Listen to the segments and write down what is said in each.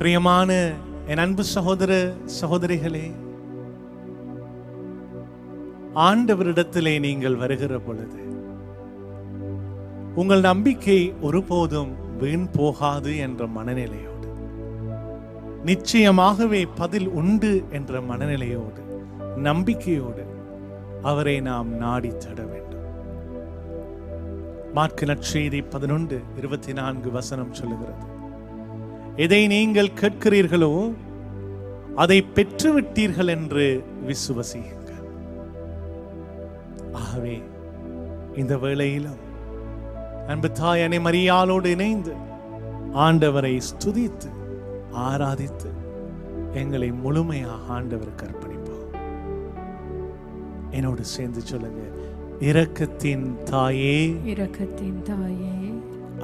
பிரியமான என் அன்பு சகோதர சகோதரிகளே, ஆண்டவரிடத்திலே நீங்கள் வருகிற பொழுது உங்கள் நம்பிக்கை ஒருபோதும் வீண் போகாது என்ற மனநிலையோடு, நிச்சயமாகவே பதில் உண்டு என்ற மனநிலையோடு, நம்பிக்கையோடு அவரை நாம் நாடி தேட வேண்டும். மாற்கு நற்செய்தி 11:24 சொல்லுகிறது, எதை நீங்கள் கேட்கிறீர்களோ அதை பெற்றுவிட்டீர்கள் என்று விசுவசியுங்கள். ஆகவே இந்த வேளையிலும் அன்பு தாய் அன்னை மரியாளோடு இணைந்து ஆண்டவரை ஸ்துதித்து ஆராதித்து எங்களை முழுமையாக ஆண்டவருக்கு அர்ப்பணிப்போம். என்னோடு சேர்ந்து சொல்லுங்க, இரக்கத்தின் தாயே, இரக்கத்தின் தாயே,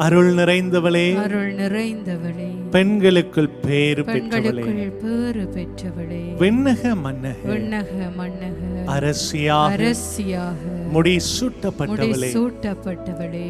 அருள் நிறைந்தவளே, அருள் நிறைந்தவளே, பெண்களுக்குள் பேறு பெற்றவளே, பேறு பெற்றவளே, விண்ணக மன்னக, விண்ணக மன்னக, அரசியாக, அரசியாக, முடிசூட்டப்பட்டவளே, முடிசூட்டப்பட்டவளே,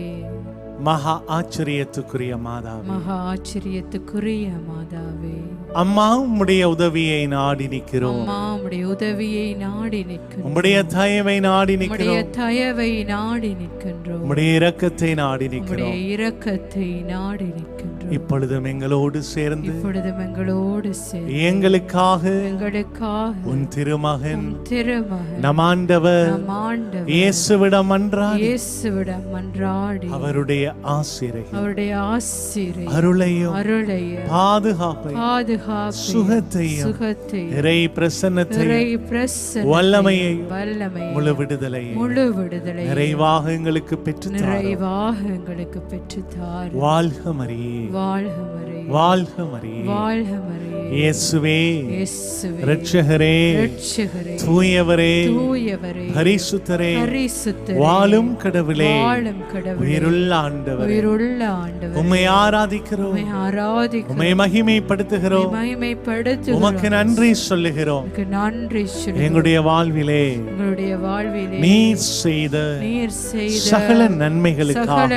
மகா ஆச்சரியத்துக்குரிய மாதாவே, மகா ஆச்சரியத்துக்குரிய மாதாவே, அம்மா உம்முடைய உதவியை நாடி நிற்கிறோம். அம்மா உம்முடைய உதவியை நாடி நிற்கின்றோம். உம்முடைய தயவை நாடி உம்முடைய நிற்கிறோம். தயவை நாடி நிற்கின்றோம். உம்முடைய இரக்கத்தை நாடி உம்முடைய நிற்கிறோம். இரக்கத்தை நாடி நிற்கின்றோம். இப்பொழுதும் எங்களோடு சேர்ந்து, இப்பொழுதும் எங்களோடு சேர்ந்து எங்களுக்காக எங்களுக்காக உன் திருமகன் திருமகன் நம் ஆண்டவர் நம் ஆண்டவர் இயேசுவிடம் மன்றாடி இயேசுவிடம் மன்றாடி அவருடைய ஆசீர்வாதம், அவருடைய ஆசீர்வாதம், அருளையும் அருளையும், பாதுகாப்பையும், சுகத்தையும், இறை பிரசன்னத்தையும், வல்லமையையும், முழு விடுதலையையும் நிறைவாக எங்களுக்கு பெற்றுத்தார். வாழ்க மரியே, வாழ்க மரியே, வாழ்க மரியே, வாழ்க மரியே, இயேசுவே, இயேசுவே, இரட்சகரே, இரட்சகரே, தூயவரே, தூயவரே, பரிசுத்தரே, பரிசுத்தரே, வாழும் கடவுளே, வாழும் கடவுளே, உயிருள்ள ஆண்டவரே, உயிருள்ள ஆண்டவரே, உம்மை ஆராதிக்கிறோம், உம்மை ஆராதிக்கிறோம், உம்மை மகிமைப்படுத்துகிறோம், மகிமைப்படுத்துகிறோம், உமக்கு நன்றி சொல்லுகிறோம். உமக்கு நன்றி சொல்லுகிறோம். எங்களுடைய வாழ்விலே நீர் செய்த சகல நன்மைகளுக்காக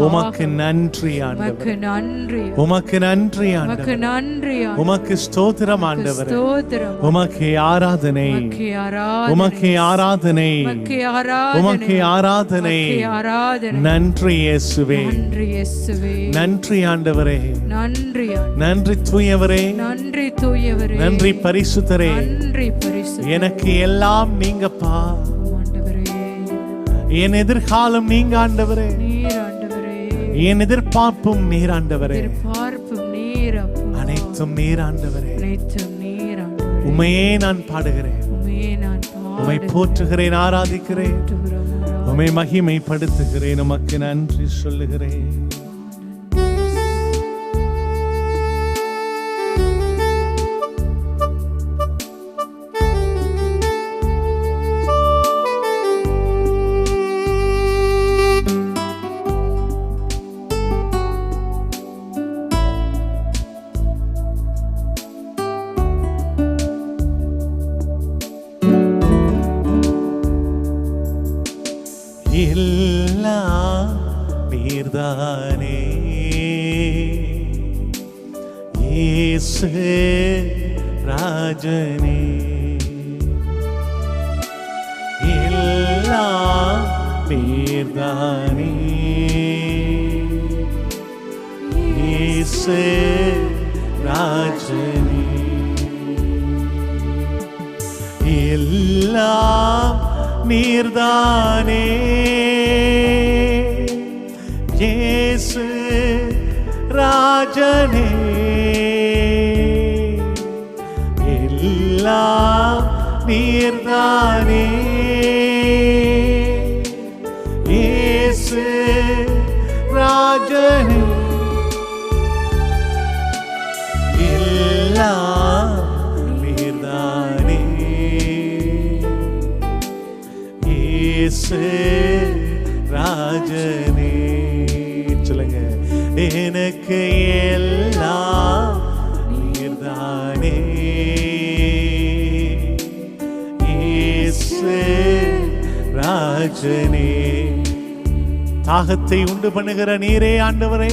உமக்கு நன்றி ஆண்டவரே, உமக்கு நன்றி ஆண்டவரே, உமக்கு ஸ்தோத்திரம் ஆண்டவரே, உமக்கு ஆராதனை, உமக்கு ஆராதனை, உமக்கு ஆராதனை. நன்றி இயேசுவே, நன்றி ஆண்டவரே, நன்றி தூயவரே, நன்றி பரிசுத்தரே, எனக்கு எல்லாம் நீங்கப்பா, என் எதிர்காலம் நீங்க ஆண்டவரே, என் எதிர்பார்ப்பும் நீர் ஆண்டவரே, அனைத்தும் நீர் ஆண்டவரே. உம்மையே நான் பாடுகிறேன், உம்மை போற்றுகிறேன், ஆராதிக்கிறேன், உம்மை மகிமைப்படுத்துகிறேன், உமக்கு நன்றி சொல்லுகிறேன். எல்லாம் நீர்தானே இயேசு ராஜனே, எல்லாம் நீர்தானே இயேசு ராஜனே, எல்லாம் நீர்தானே இயேசு ராஜனே, எல்லாம் நீர்தானே இயேசு ராஜனே, எல்லாம் நீர்தானே இயேசு ராஜனே. சொல்லுங்க, எனக்கு எல்லாம் நீர்தானே இயேசு ராஜனே. தாகத்தை உண்டு பண்ணுகிற நீரே ஆண்டவரே,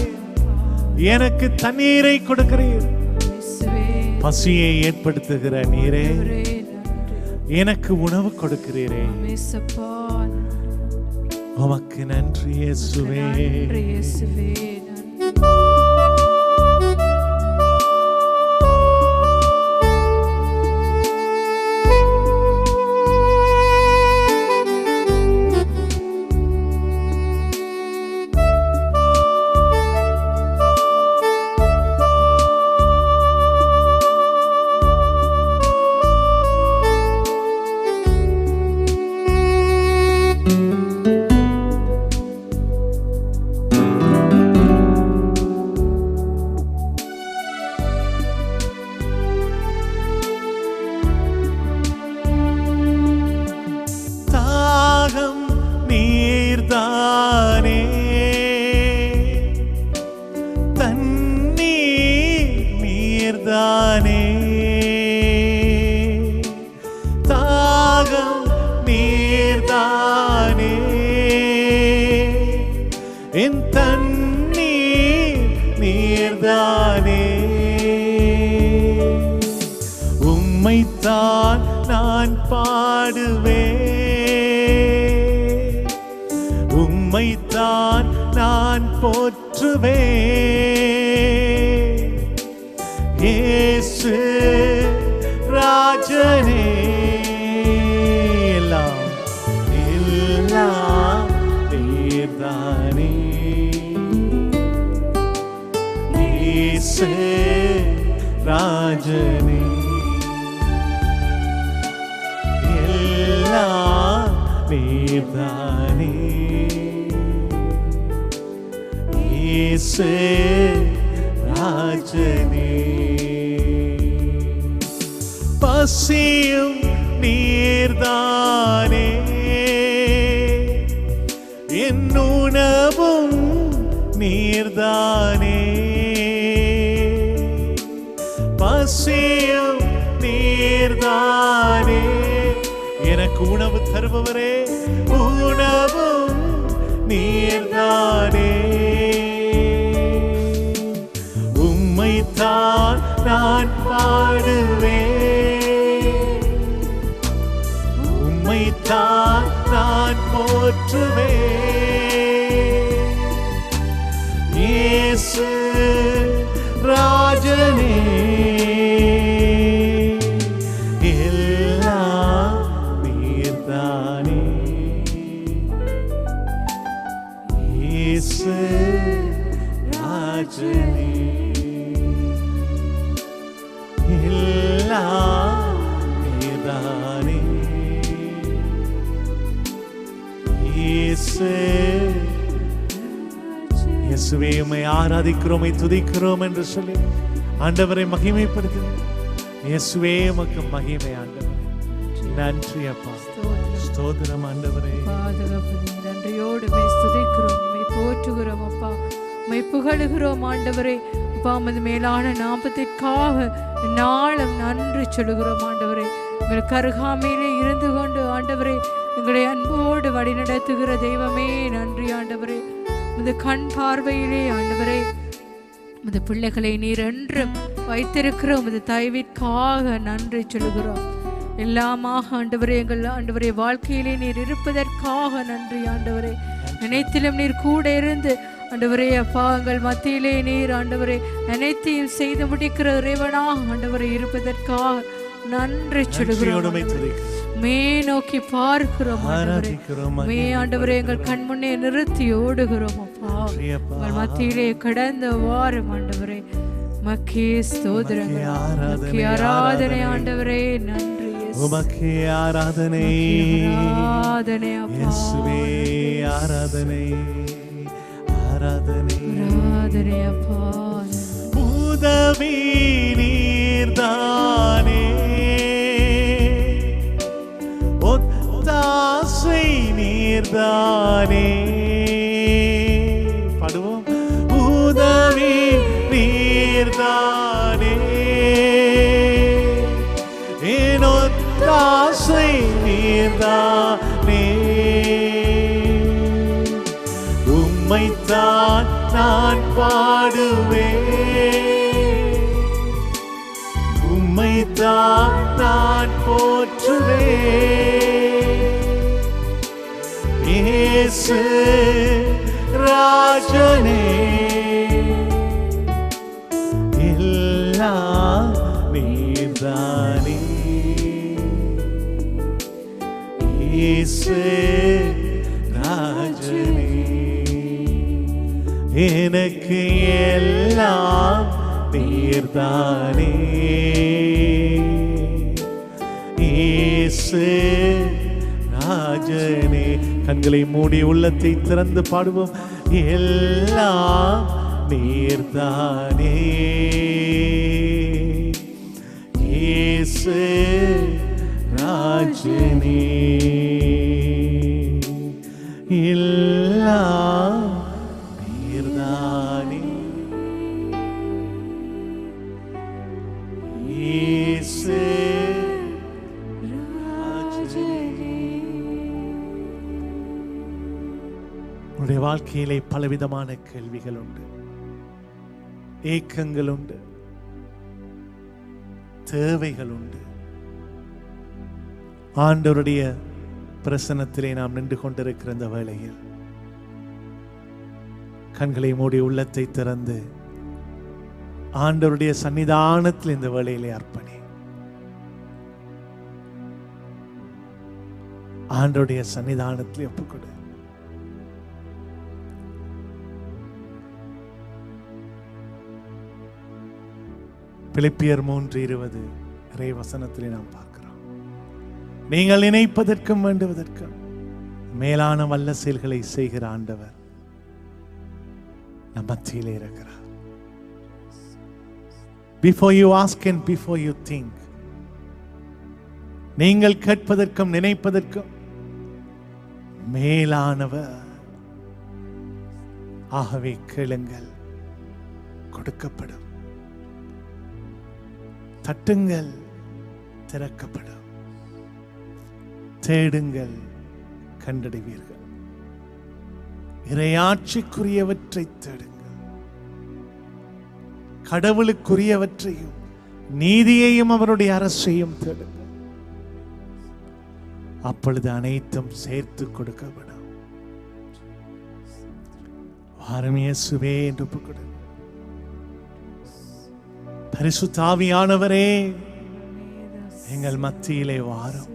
எனக்கு தண்ணீரை கொடுக்கிறீர், பசியை ஏற்படுத்துகிற நீரே, ஆண்டவரே, நன்றி. எனக்கு உணவு கொடுக்கிறீரே, இயேசப்பா, உமக்கு நன்றி இயேசுவே. நன்றி இயேசுவே, நன்றி. தாகம் நீர்தானே, தண்ணீர் நீர்தானே, தாகம் நீர்தானே, என் தண்ணீர் நீர்தானே, உம்மைத்தான் நான் பாடுவேன், உம்மைத்தான் நான் போற்றுவேன், இயேசு ராஜனே, எல்லாம் எல்லாம் நீர்தானே, இயேசு ராஜனே, எல்லாம் நீர்தானே, இயேசு ராஜனே, பசியும் நீர்தானே, என் உணவும் நீர்தானே, பசியும் நீர்தானே, எனக்கு உணவு தருபவரே, உணவும் நீர்தானே, உம்மைத்தான் நான் பாடுவேன், உம்மைத்தான் நான் போற்றுவேன், இயேசு ராஜனே, எல்லாம் நீர்தானே, இயேசு ராஜனே, எல்லாம் நீர்தானே, இயேசு. இயேசுவே, உம்மை ஆராதிக்கிறோம், உம்மை துதிக்கிறோம் என்று சொல்லி ஆண்டவரை மகிமைப்படுத்துகிறோம். இயேசுவே, உமக்கு மகிமை ஆண்டவரே. நன்றி அப்பா, ஸ்தோத்திரம் ஆண்டவரே. பாதுகாப்பு நன்றியோடு ஸ்துதிக்கிறோம், போற்றுகிறோம் அப்பா, புகழுகிறோம் ஆண்டவரே. அப்பா, உமது மேலான நாமத்திற்காக நாளும் நன்றி சொல்லுகிறோம் ஆண்டவரே. எங்களுக்கு அருகாமையிலே இருந்து கொண்டு ஆண்டவரே எங்களை அன்போடு வழிநடத்துகிற தெய்வமே நன்றி ஆண்டவரே. உமது கண் பார்வையிலே ஆண்டவரே உமது பிள்ளைகளை நீர் என்றும் வைத்திருக்கிற உமது தயவிற்காக நன்றி சொல்லுகிறோம். எல்லாமாக ஆண்டவரே, எங்கள் ஆண்டவரே வாழ்க்கையிலே நீர் இருப்பதற்காக நன்றி ஆண்டவரே. அனைத்திலும் நீர் கூட இருந்து ஆண்டவரே அப்பா, எங்கள் மத்தியிலே நீர் ஆண்டவரே அனைத்தையும் செய்து முடிக்கிற இறைவனாக ஆண்டவரே இருப்பதற்காக நன்றி சொல்லுகிறோம். மே நோக்கி பார்க்கிறோம் ஆண்டவரே, மே ஆண்டவரே எங்கள் கண் முன்னே நிறுத்தி ஓடுகிறோம் அப்பா. எங்கள் மத்தியிலே கடந்த வாரம் ஆண்டவரே மக்கே ஸ்தோத்திரம், மக்கே ஆராதனை ஆண்டவரே. நன்றி உமக்கே ஆராதனை, ஆராதனை இயேசுவே, ஆராதனை, ஆராதனை, ஆராதனை அப்பா. உதவி நீர்தானே, ஒத்தாசை நீர்தானே, பாடுவோம். உதவி நீர்தானே, ஒத்தாசை நீர்தானே, உம்மைத்தான் நான் பாடுவேன், ராஜனே இயேசு ராஜனே எல்லாம் நீர்தானே இயேசு ராஜனே எனக்கு எல்லாம் நீர்தானே இயேசு ராஜனே. கண்களை மூடி உள்ளத்தை திறந்து பாடுவோம். எல்லாம் நீர்தானே இயேசு ராஜனே எல்லாம் நீர்தானே இயேசு உன்னுடைய வாழ்க்கையிலே பலவிதமான கேள்விகள் உண்டு, ஏக்கங்கள் உண்டு, தேவைகள் உண்டு. ஆண்டவருடைய பிரசன்னத்திலே நாம் நின்று கொண்டிருக்கிற இந்த வேளையில் கண்களை மூடி உள்ளத்தை திறந்து ஆண்டவருடைய சன்னிதானத்தில் இந்த வேளையிலே அர்ப்பணி. ஆண்டவருடைய சன்னிதானத்தில் ஒப்புக்கொடு. பிலிப்பியர் 3:20 இறை வசனத்திலே நாம் பார்க்கிறோம். நீங்கள் நினைப்பதற்கும் வேண்டுவதற்கும் மேலான வல்ல செயல்களை செய்கிற ஆண்டவர் நம் மத்தியிலே இருக்கிறார். Before you ask and before you think, நீங்கள் கேட்பதற்கும் நினைப்பதற்கும் மேலானவர். ஆகவே கேளுங்கள், கொடுக்கப்படும். தட்டுங்கள், திறக்கப்படும். தேடுங்கள், கண்டடைவீர்கள். இறையாட்சிக்குரியவற்றை தேடுங்கள். கடவுளுக்குரியவற்றையும் நீதியையும் அவருடைய அரசையும் தேடுங்கள். அப்பொழுது அனைத்தும் சேர்த்து கொடுக்கப்படும். வாரும் இயேசுவே என்று ஒப்புக்கொடு. பரிசுத்த ஆவியானவரே, எங்கள் மத்தியிலே வாரும்.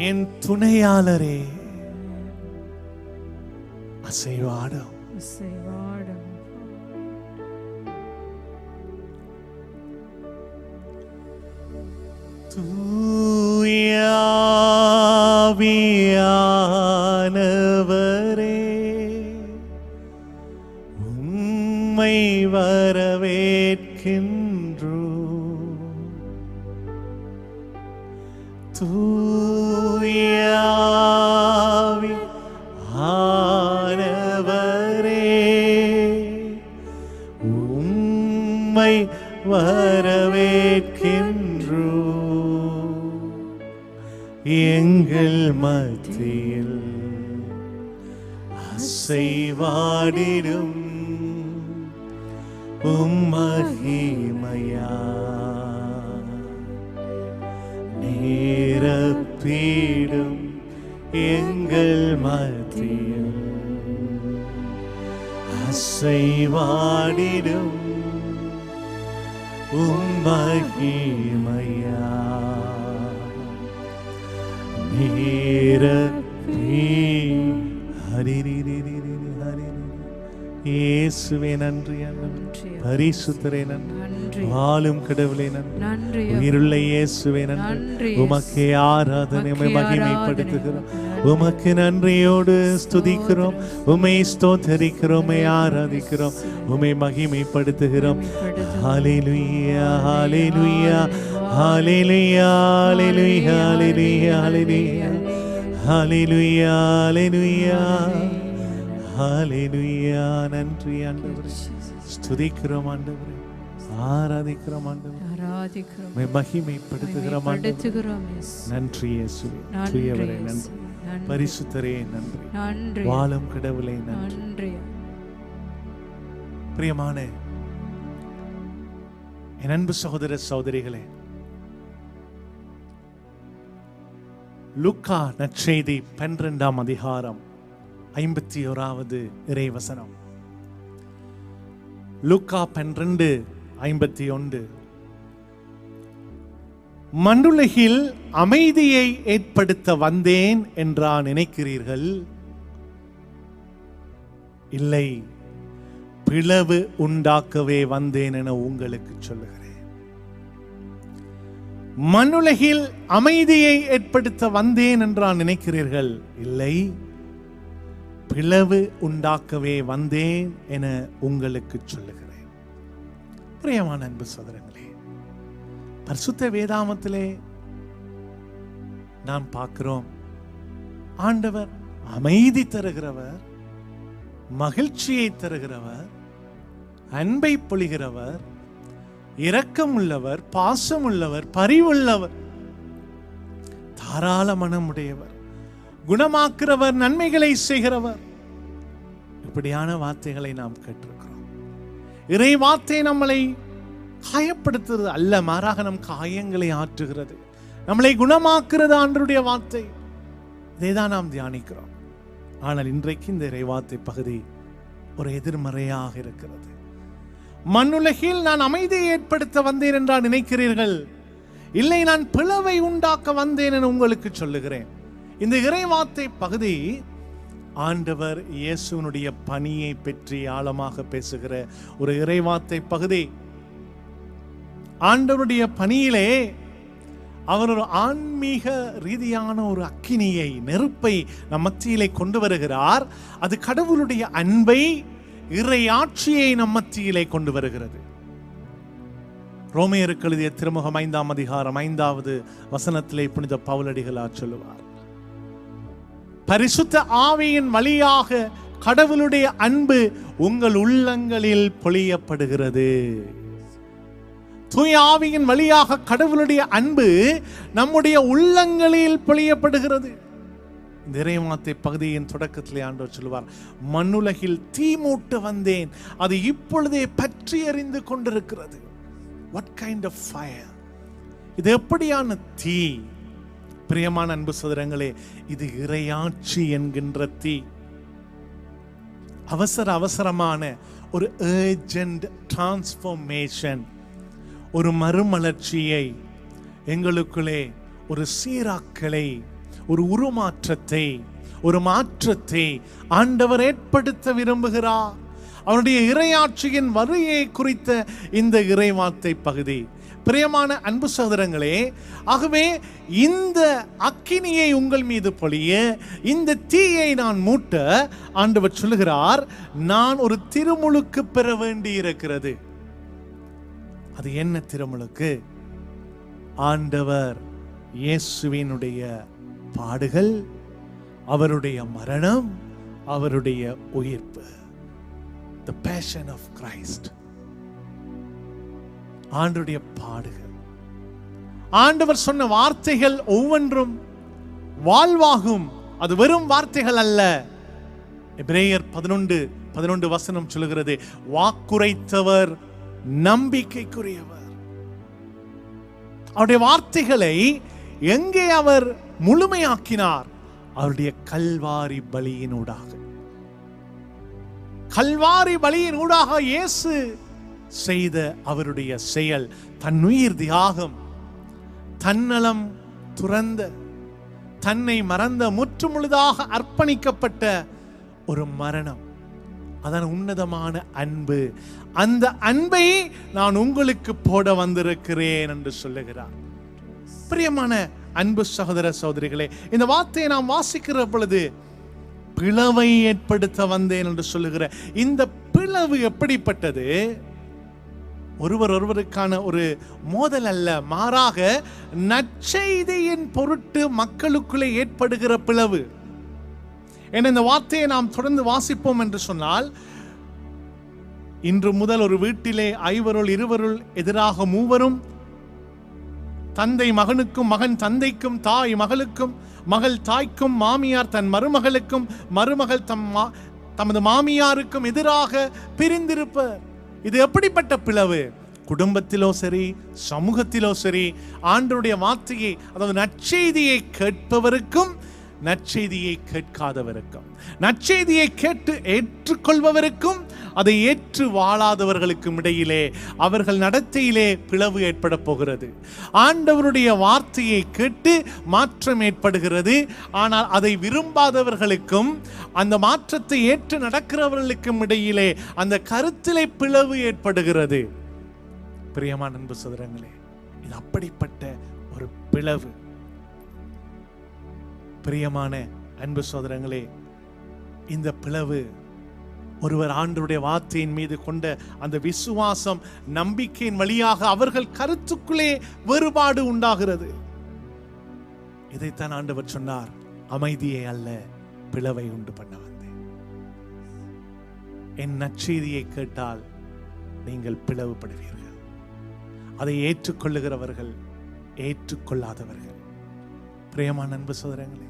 என் துணையாளரே, அசைவாடும். தூயாவியானவரே, உம்மை வரவேற்கின்றோ. தூயாவியானவரே, உம்மை வரவேற்கின்றோ. எங்கள் மத்தியில் அசைவாடிடும் மகிமையா நிரப்பிடும். எங்கள் மத்தியில் அசைவாடிடும் மகிமையா நிரப்பி. இயேசுவே நன்றி, பரிசுத்தரே நன்றி, வாழும் கடவுளே நன்றி, உயிருள்ள இயேசுவே நன்றி. உமக்கே ஆராதனை, உம்மை மகிமைப்படுத்துகிறோம். உமக்கு நன்றியோடு ஸ்துதிக்கிறோம், உம்மை ஸ்தோத்தரிக்கிறோம், உம்மை ஆராதிக்கிறோம், உம்மை மகிமைப்படுத்துகிறோம். ஹல்லேலூயா, ஹல்லேலூயா, ஹல்லேலூயா, ஹல்லேலூயா, ஹல்லேலூயா, ஹல்லேலூயா, ஹல்லேலூயா, ஹல்லேலூயா. நன்றி ஆண்டவரே, ஸ்துதிக்கிறோம் ஆண்டவரே, ஆராதிக்கிறோம் ஆண்டவரே, மகிமைப்படுத்துகிறோம் ஆண்டவரே. நன்றி இயேசுவே, தூயவரே நன்றி, பரிசுத்தரே நன்றி, வாழும் கடவுளே நன்றி. பிரியமான என் அன்பு சகோதர சகோதரிகளே, லூக்கா நற்செய்தி 12ஆம் அதிகாரம் 51வது இறைவசனம். லூக்கா 12:51. மண்ணுலகில் அமைதியை ஏற்படுத்த வந்தேன் என்றா நினைக்கிறீர்கள்? இல்லை, பிளவு உண்டாக்கவே வந்தேன் என உங்களுக்கு சொல்லுகிறேன். மண்ணுலகில் அமைதியை ஏற்படுத்த வந்தேன் என்றா நினைக்கிறீர்கள்? இல்லை, பிளவு உண்டாக்கவே வந்தேன் என உங்களுக்கு சொல்லுகிறேன். பிரியமான அன்பு சகோதரங்களே, பரிசுத்த வேதாமத்திலே நாம் பார்க்கிறோம், ஆண்டவர் அமைதி தருகிறவர், மகிழ்ச்சியை தருகிறவர், அன்பை பொழிகிறவர், இரக்கம் உள்ளவர், பாசம் உள்ளவர், பரிவுள்ளவர், தாராள மனமுடையவர், குணமாக்குறவர், நன்மைகளை செய்கிறவர். இப்படியான வார்த்தைகளை நாம் கேட்டிருக்கிறோம். இறை வார்த்தை நம்மளை காயப்படுத்துறது அல்ல, மாறாக நம் காயங்களை ஆற்றுகிறது, நம்மளை குணமாக்குறது ஆண்டவருடைய வார்த்தை. இதைதான் நாம் தியானிக்கிறோம். ஆனால் இன்றைக்கு இந்த இறைவார்த்தை பகுதி ஒரு எதிர்மறையாக இருக்கிறது. மண்ணுலகில் நான் அமைதியை ஏற்படுத்த வந்தேன் என்றா நினைக்கிறீர்கள்? இல்லை, நான் பிளவை உண்டாக்க வந்தேன் என உங்களுக்கு சொல்லுகிறேன். இந்த இறைவார்த்தை பகுதி ஆண்டவர் இயேசுவினுடைய பணியை பற்றி ஆழமாக பேசுகிற ஒரு இறைவார்த்தை பகுதி. ஆண்டவருடைய பணியிலே அவர் ஒரு ஆன்மீக ரீதியான ஒரு அக்கினியை, நெருப்பை நம் மத்தியிலே கொண்டு வருகிறார். அது கடவுளுடைய அன்பை, இறை ஆட்சியை நம் மத்தியிலே கொண்டு வருகிறது. ரோமையருக்கு எழுதிய திருமுகம் 5ஆம் அதிகாரம் 5வது வசனத்திலே புனித பவுலடிகளார் சொல்லுவார், பரிசுத்த ஆவியின் வழியாக கடவுளுடைய அன்பு உங்கள் உள்ளங்களில் பொழியப்படுகிறது. தூய ஆவியின் வழியாக கடவுளுடைய அன்பு நம்முடைய உள்ளங்களில் பொழியப்படுகிறது. இந்த இறைவார்த்தை பகுதியின் தொடக்கத்திலே ஆண்டவர் சொல்லுவார், மண்ணுலகில் தீ மூட்ட வந்தேன், அது இப்பொழுதே பற்றி எறிந்து கொண்டிருக்கிறது. What kind of fire? இது எப்படியான தீ? பிரியமான அன்பு சகோதரங்களே, இது இறையாட்சி என்கின்ற தீ. அவசரமான ஒரு urgent transformation, ஒரு மறுமலர்ச்சியை எங்களுக்குள்ளே, ஒரு சீராக்கலை, ஒரு உருமாற்றத்தை, ஒரு மாற்றத்தை ஆண்டவர் ஏற்படுத்த விரும்புகிறார். அவருடைய இறையாட்சியின் வருகையை குறித்த இந்த இறைவார்த்தை பகுதி. பிரியமான அன்பு சகோதரங்களே, ஆகவே இந்த அக்கினியை உங்கள் மீது பொழிய, இந்த தீயை நான் மூட்ட ஆண்டவர் சொல்லுகிறார், நான் ஒரு திருமுழுக்கு பெற வேண்டி இருக்கிறது. அது என்ன திருமுழுக்கு? ஆண்டவர் இயேசுவினுடைய பாடுகள், அவருடைய மரணம், அவருடைய உயிர்ப்பு. The passion of Christ. ஆண்டவருடைய பாடுகள், ஆண்டவர் சொன்ன வார்த்தைகள் ஒவ்வொன்றும் வாழ்வாகும். அது வெறும் வார்த்தைகள் அல்ல. எபிரேயர் 11 வசனம் சொல்லுகிறது, வாக்குரைத்தவர் நம்பிக்கைக்குரியவர். அவருடைய வார்த்தைகளை எங்கே அவர் முழுமையாக்கினார்? அவருடைய கல்வாரி பலியினூடாக. கல்வாரி பலியினூடாக இயேசு செய்த அவருடைய செயல், தன்னுயிர் தியாகம், தன்னலம் துறந்த, தன்னை மறந்த, முற்றுமுழுதாக அர்ப்பணிக்கப்பட்ட ஒரு மரணம். அதான் உன்னதமான அன்பு. அந்த அன்பை நான் உங்களுக்கு போட வந்திருக்கிறேன் என்று சொல்லுகிறார். பிரியமான அன்பு சகோதர சகோதரிகளே, இந்த வார்த்தையை நாம் வாசிக்கிற பொழுது பிளவை ஏற்படுத்த வந்தேன் என்று சொல்லுகிற இந்த பிளவு எப்படிப்பட்டது? ஒருவருக்கான ஒரு மோதல் அல்ல, மாறாக நற்செய்தியின் பொருட்டு மக்களுக்குள்ளே ஏற்படுகிற பிளவு. என இந்த வார்த்தையை நாம் தொடர்ந்து வாசிப்போம் என்று சொன்னால், இன்று முதல் ஒரு வீட்டிலே 5 2 எதிராக 3, தந்தை மகனுக்கும், மகன் தந்தைக்கும், தாய் மகளுக்கும், மகள் தாய்க்கும், மாமியார் தன் மருமகளுக்கும், மருமகள் தமது மாமியாருக்கும் எதிராக பிரிந்திருப்பர். இது எப்படிப்பட்ட பிளவு? குடும்பத்திலோ சரி, சமூகத்திலோ சரி, ஆண்டவருடைய வார்த்தையை, அதாவது நற்செய்தியை கேட்பவருக்கும் நற்செய்தியை கேட்காதவருக்கும், நற்செய்தியை கேட்டு ஏற்றுக்கொள்பவருக்கும் அதை ஏற்று வாழாதவர்களுக்கும் இடையிலே அவர்கள் நடத்தையிலே பிளவு ஏற்பட போகிறது. ஆண்டவருடைய வார்த்தையை கேட்டு மாற்றம் ஏற்படுகிறது. ஆனால் அதை விரும்பாதவர்களுக்கும் அந்த மாற்றத்தை ஏற்று நடக்கிறவர்களுக்கும் இடையிலே அந்த கருத்திலே பிளவு ஏற்படுகிறது. பிரியமான அன்பு சகோதரங்களே, இது அப்படிப்பட்ட ஒரு பிளவு. பிரியமான அன்பு சகோதரங்களே, இந்த பிளவு ஒருவர் ஆண்டவருடைய வார்த்தையின் மீது கொண்ட அந்த விசுவாசம், நம்பிக்கையின் வழியாக அவர்கள் கருத்துக்குள்ளே வேறுபாடு உண்டாகிறது. இதைத்தான் ஆண்டவர் சொன்னார், அமைதியை அல்ல பிளவை உண்டு பண்ண வந்தேன். என் நற்செய்தியை கேட்டால் நீங்கள் பிளவுபடுவீர்கள். அதை ஏற்றுக்கொள்ளுகிறவர்கள், ஏற்றுக்கொள்ளாதவர்கள். பிரியமான அன்பு சகோதரங்களே,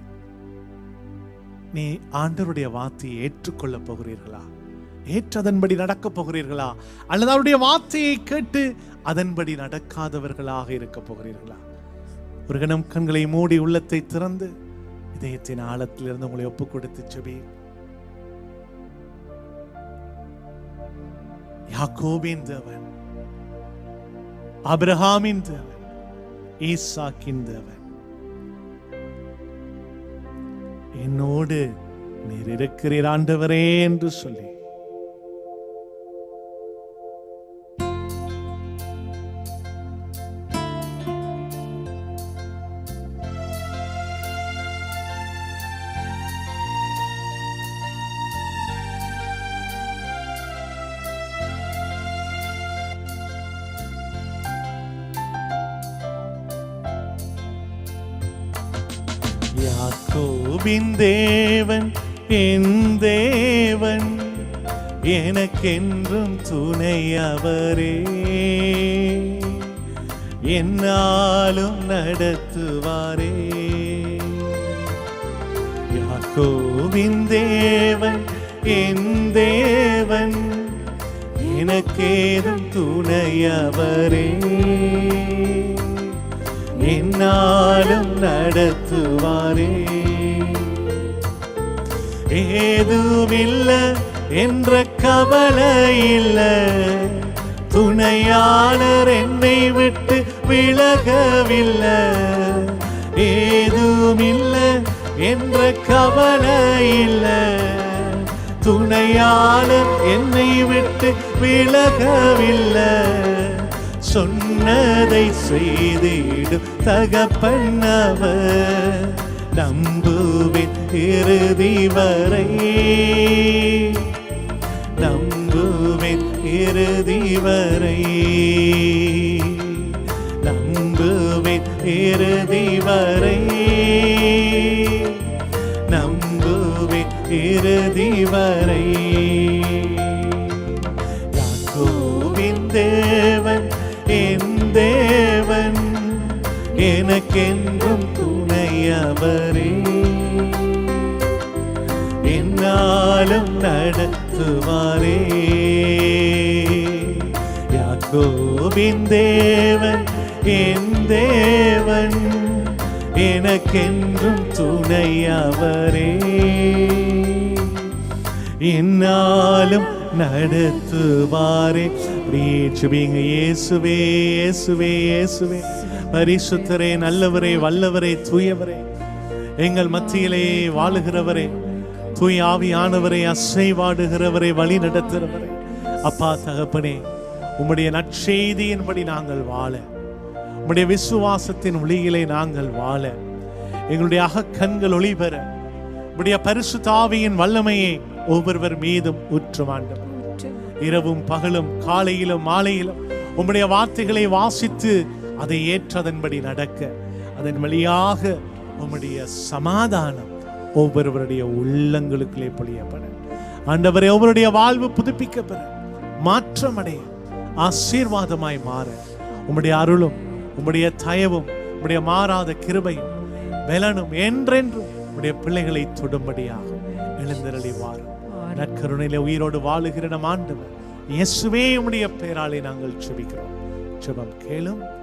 நீ ஆண்டவருடைய வார்த்தையை ஏற்றுக்கொள்ள போகிறீர்களா? ஏற்றதன்படி நடக்க போகிறீர்களா? அல்லது அவருடைய வார்த்தையை கேட்டு அதன்படி நடக்காதவர்களாக இருக்க போகிறீர்களா? ஒரு கணம் கண்களை மூடி உள்ளத்தை திறந்து இதயத்தின் ஆழத்திலிருந்து உங்களை ஒப்புக் கொடுத்து செபி. யாக்கோபின் தேவன், ஆபிரகாமின் தேவன், ஈசாக்கின் தேவன், என்னோடு நீர் இருக்கிறீர் ஆண்டவரே என்று சொல்லி யாக்கோபின் தேவன் என் தேவன், எனக்கென்றும் துணை அவரே, என்னாலும் நடத்துவாரே. யாக்கோபின் தேவன் என் தேவன், எனக்கேதும் துணை அவரே, என்னாலும் நடத்துவாரே. ஏதுமில்ல என்ற கவலை இல்ல, துணையாளர் என்னை விட்டு விலகவில்லை. ஏதுமில்ல என்ற கவலை இல்ல, துணையாளர் என்னை விட்டு விலகவில்லை. சொன்னதை செய்திடும் தகப்பன்னவர், நம்புவேன் இறுதி வரை, நம்புவேன் இறுதி வரை, நம்புவேன் இறுதி வரை, நம்புவேன் இறுதி வரை. யாக்கோபின் தேவன் என் தேவன், எனக்கென்றும் துணை அவரே, என்னாலும் நடத்துவாரே. யாக்கோபின் தேவன் என் தேவன், எனக்கென்றும் துணை அவரே, என்னாலும் நடத்துவாரே. இயேசுவே இயேசுவே இயேசுவே, பரிசுத்தரே, நல்லவரே, வல்லவரே, தூயவரே, எங்கள் மத்தியிலே வாழுகிறவரே, தூய ஆவியானவரே, அசைவாடுகிறவரே, வழி நடத்துகிறவரே, அப்பா தகப்பனே, உம்முடைய நற்செய்தியின்படி நாங்கள் வாழ, உம்முடைய விசுவாசத்தின் ஒளியிலே நாங்கள் வாழ, எங்களுடைய அகக்கண்கள் ஒளி பெற, உம்முடைய பரிசுத்த ஆவியின் வல்லமையை ஒவ்வொருவர் மீதும் ஊற்றும் ஆண்டவர். இரவும் பகலும், காலையிலும் மாலையிலும் உம்முடைய வார்த்தைகளை வாசித்து அதை ஏற்றதன்படி நடக்க, அதன் வழியாக உம்முடைய சமாதானம் ஒவ்வொருவருடைய உள்ளங்களுக்குள்ளே பொழியப்பட, ஆண்டவரே, ஒவ்வொருடைய வாழ்வு புதுப்பிக்கப்பட, மாற்றமடைய, ஆசீர்வாதமாய் மாற உம்முடைய அருளும், உம்முடைய தயவும், உம்முடைய மாறாத கிருபையும் பலனும் என்றென்றும் உம்முடைய பிள்ளைகளை தொடும்படியாக எழுந்தருளி வாரும். நற்கருணையிலே உயிரோடு வாழுகிற நம் ஆண்டவர் இயேசுவே உம்முடைய பெயராலே நாங்கள் ஜெபிக்கிறோம். ஜெபம் கேளும்.